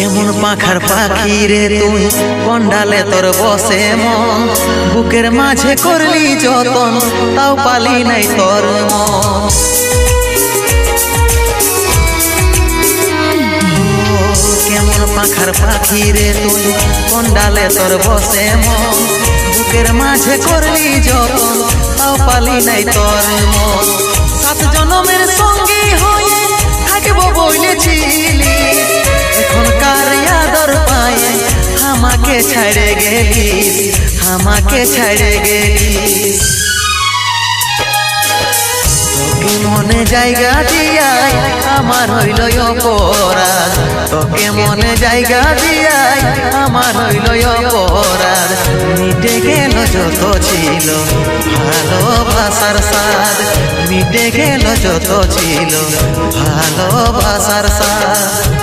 কেমন পাখার পাখি রে তুই, কন্ডালে তোর বসে মন, বুকের মাঝে করলি যতন, তাও পালি নাই তোর মন। কেমন পাখার পাখি রে তুই, কন্ডালে তোর বসে মন, বুকের মাঝে করলি যতন, তাও পালি নাই তোর মন। 7 জনমের সঙ্গী হয়ে থাকবো বলেছিলি, এখনকার আদর পায়ে আমাকে ছাড়ে গেলিস, আমাকে ছাড়ে গেলিস। তোকে মনে জায়গা দিয়াই আমার হইল অপরাধ, তোকে মনে জায়গা দিয়াই আমার হইল অপরাধ। মিটে গেল যত ছিল ভালোবাসার স্বাদ, মিটে গেল যত ছিল ভালোবাসার স্বাদ।